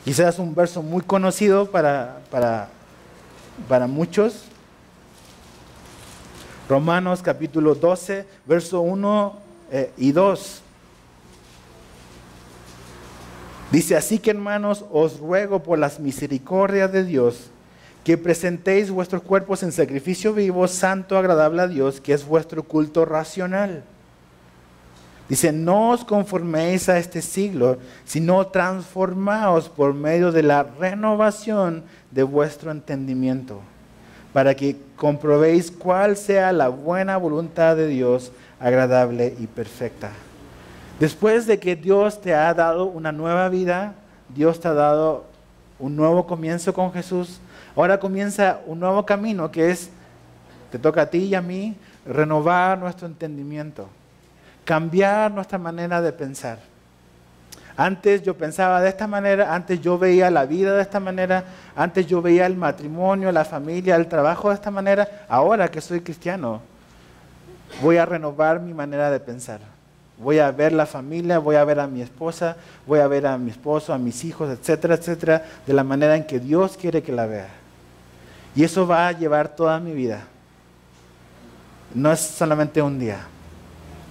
Speaker 2: Quizás un verso muy conocido para muchos. Romanos capítulo 12, verso 1 y 2. Dice, así que hermanos, os ruego por las misericordias de Dios, que presentéis vuestros cuerpos en sacrificio vivo, santo, agradable a Dios, que es vuestro culto racional. Dice, no os conforméis a este siglo, sino transformaos por medio de la renovación de vuestro entendimiento, para que comprobéis cuál sea la buena voluntad de Dios, agradable y perfecta. Después de que Dios te ha dado una nueva vida, Dios te ha dado un nuevo comienzo con Jesús, ahora comienza un nuevo camino que te toca a ti y a mí, renovar nuestro entendimiento, cambiar nuestra manera de pensar. Antes yo pensaba de esta manera, antes yo veía la vida de esta manera, antes yo veía el matrimonio, la familia, el trabajo de esta manera. Ahora que soy cristiano, voy a renovar mi manera de pensar. Voy a ver la familia, voy a ver a mi esposa, voy a ver a mi esposo, a mis hijos, etcétera, etcétera, de la manera en que Dios quiere que la vea. Y eso va a llevar toda mi vida. No es solamente un día,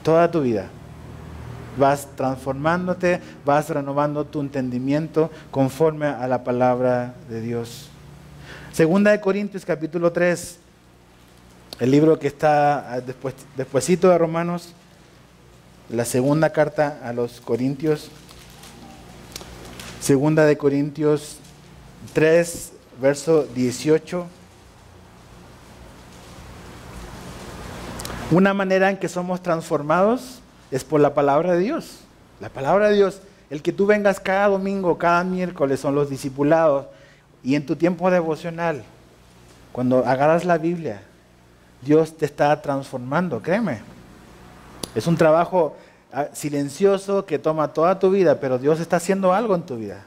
Speaker 2: toda tu vida. Vas transformándote, vas renovando tu entendimiento conforme a la palabra de Dios. Segunda de Corintios capítulo 3, el libro que está despuesito de Romanos. La segunda carta a los Corintios, segunda de Corintios 3, verso 18. Una manera en que somos transformados es por la palabra de Dios. La palabra de Dios, el que tú vengas cada domingo, cada miércoles, son los discipulados, y en tu tiempo devocional, cuando agarras la Biblia, Dios te está transformando, créeme. Es un trabajo silencioso que toma toda tu vida, pero Dios está haciendo algo en tu vida.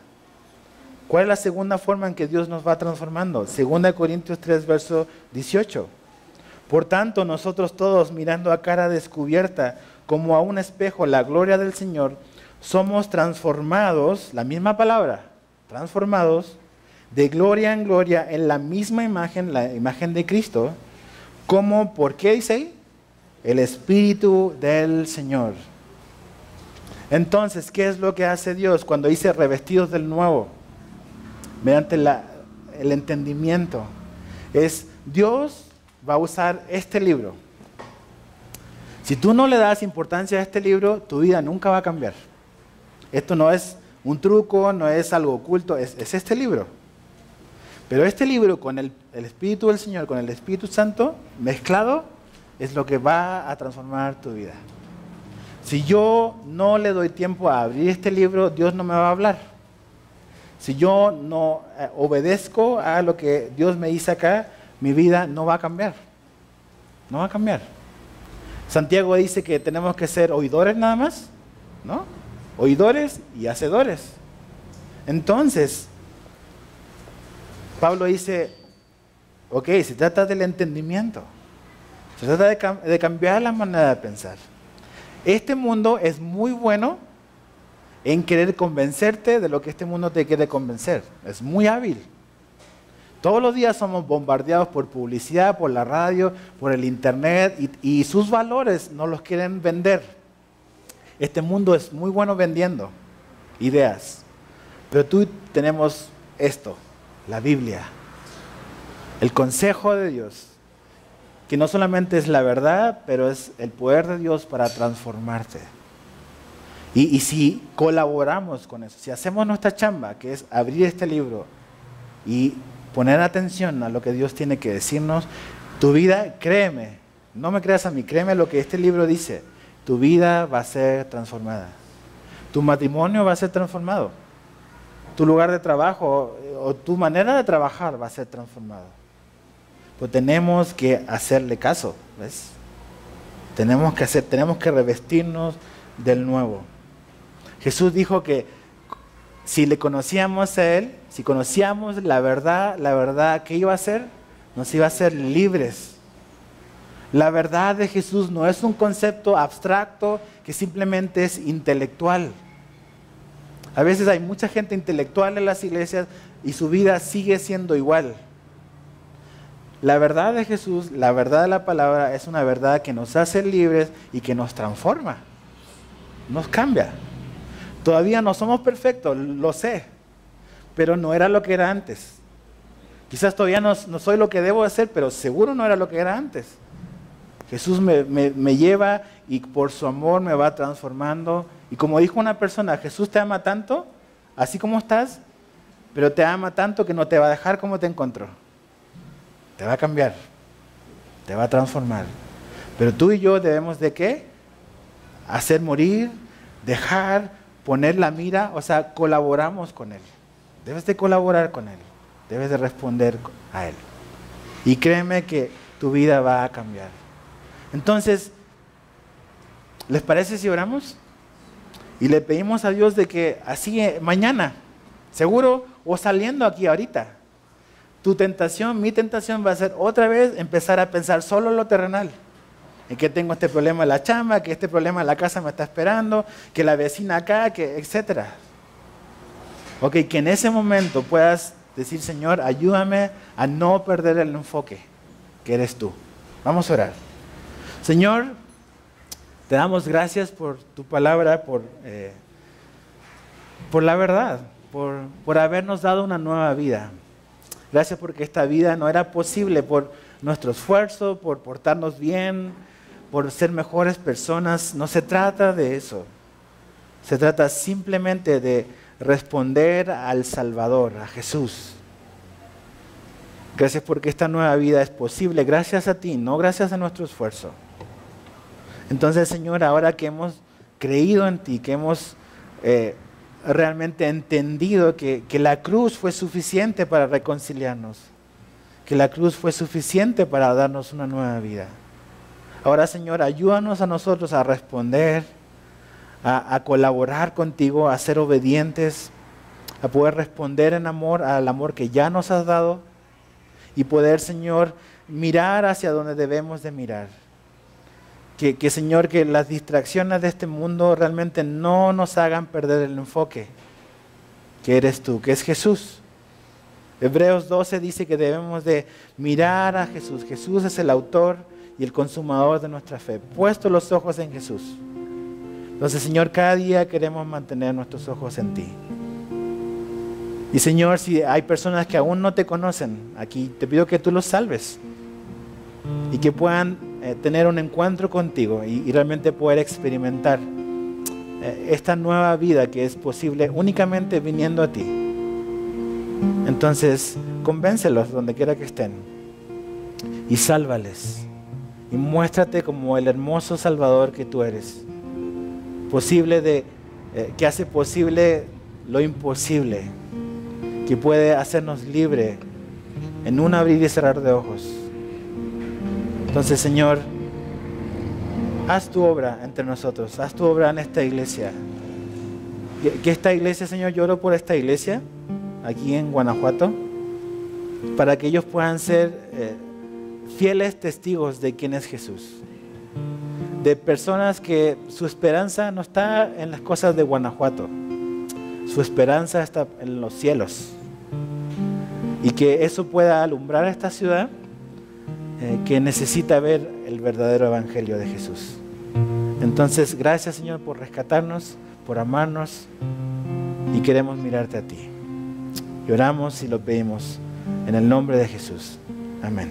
Speaker 2: ¿Cuál es la segunda forma en que Dios nos va transformando? Segunda de Corintios 3, verso 18. Por tanto, nosotros todos, mirando a cara descubierta, como a un espejo, la gloria del Señor, somos transformados, la misma palabra, transformados, de gloria en gloria, en la misma imagen, la imagen de Cristo. ¿Cómo? ¿Por qué dice ahí? el Espíritu del Señor. Entonces, ¿qué es lo que hace Dios cuando dice revestidos del nuevo? Mediante el entendimiento. Dios va a usar este libro. Si tú no le das importancia a este libro, tu vida nunca va a cambiar. Esto no es un truco, no es algo oculto, es este libro. Pero este libro con el Espíritu del Señor, con el Espíritu Santo mezclado, es lo que va a transformar tu vida. Si yo no le doy tiempo a abrir este libro, Dios no me va a hablar. Si yo no obedezco a lo que Dios me dice acá, mi vida no va a cambiar. No va a cambiar. Santiago dice que tenemos que ser oidores nada más, ¿no? Oidores y hacedores. Entonces, Pablo dice, ok, se trata del entendimiento. Se trata de cambiar la manera de pensar. Este mundo es muy bueno en querer convencerte de lo que este mundo te quiere convencer. Es muy hábil. Todos los días somos bombardeados por publicidad, por la radio, por el internet y sus valores nos los quieren vender. Este mundo es muy bueno vendiendo ideas. Pero tú tenemos esto, la Biblia, el consejo de Dios, que no solamente es la verdad, pero es el poder de Dios para transformarte. Y si colaboramos con eso, si hacemos nuestra chamba, que es abrir este libro y poner atención a lo que Dios tiene que decirnos, tu vida, créeme, no me creas a mí, créeme lo que este libro dice, tu vida va a ser transformada. Tu matrimonio va a ser transformado. Tu lugar de trabajo o tu manera de trabajar va a ser transformado. Pues tenemos que hacerle caso, ¿ves? Tenemos que revestirnos del nuevo. Jesús dijo que si le conocíamos a Él, si conocíamos la verdad, ¿qué iba a hacer? Nos iba a hacer libres. La verdad de Jesús no es un concepto abstracto que simplemente es intelectual. A veces hay mucha gente intelectual en las iglesias y su vida sigue siendo igual. La verdad de Jesús, la verdad de la palabra es una verdad que nos hace libres y que nos transforma, nos cambia. Todavía no somos perfectos, lo sé, pero no era lo que era antes. Quizás todavía no soy lo que debo hacer, pero seguro no era lo que era antes. Jesús me lleva y por su amor me va transformando. Y como dijo una persona, Jesús te ama tanto, así como estás, pero te ama tanto que no te va a dejar como te encontró. Te va a cambiar, te va a transformar. Pero tú y yo debemos de ¿qué? Hacer morir, dejar, poner la mira, o sea, colaboramos con Él. Debes de colaborar con Él, debes de responder a Él. Y créeme que tu vida va a cambiar. Entonces, ¿les parece si oramos? Y le pedimos a Dios de que así mañana, seguro, o saliendo aquí ahorita, tu tentación, mi tentación va a ser otra vez empezar a pensar solo en lo terrenal. En que tengo este problema en la chamba, que este problema en la casa me está esperando, que la vecina acá, que etcétera. Ok, que en ese momento puedas decir, Señor, ayúdame a no perder el enfoque, que eres tú. Vamos a orar. Señor, te damos gracias por tu palabra, por la verdad, por habernos dado una nueva vida. Gracias porque esta vida no era posible por nuestro esfuerzo, por portarnos bien, por ser mejores personas. No se trata de eso. Se trata simplemente de responder al Salvador, a Jesús. Gracias porque esta nueva vida es posible gracias a ti, no gracias a nuestro esfuerzo. Entonces, Señor, ahora que hemos creído en ti, que hemos realmente entendido que la cruz fue suficiente para reconciliarnos, que la cruz fue suficiente para darnos una nueva vida. Ahora, Señor, ayúdanos a nosotros a responder, a colaborar contigo, a ser obedientes, a poder responder en amor al amor que ya nos has dado y poder, Señor, mirar hacia donde debemos de mirar. Que Señor, que las distracciones de este mundo realmente no nos hagan perder el enfoque, que eres tú, que es Jesús. Hebreos 12 dice que debemos de mirar a Jesús. Jesús es el autor y y el consumador de nuestra fe, puesto los ojos en Jesús. Entonces, Señor, cada día queremos mantener nuestros ojos en ti. Y Señor, si hay personas que aún no te conocen, aquí te pido que tú los salves y que puedan tener un encuentro contigo y realmente poder experimentar esta nueva vida que es posible únicamente viniendo a ti. Entonces, convéncelos donde quiera que estén y sálvales y muéstrate como el hermoso Salvador que tú eres, que hace posible lo imposible, que puede hacernos libre en un abrir y cerrar de ojos. Entonces, Señor, haz tu obra entre nosotros, haz tu obra en esta iglesia. Que esta iglesia, Señor, yo oro por esta iglesia aquí en Guanajuato, para que ellos puedan ser fieles testigos de quién es Jesús. De personas que su esperanza no está en las cosas de Guanajuato, su esperanza está en los cielos. Y que eso pueda alumbrar a esta ciudad que necesita ver el verdadero evangelio de Jesús. Entonces, gracias, Señor, por rescatarnos, por amarnos, y queremos mirarte a ti. Y oramos y lo pedimos en el nombre de Jesús. Amén.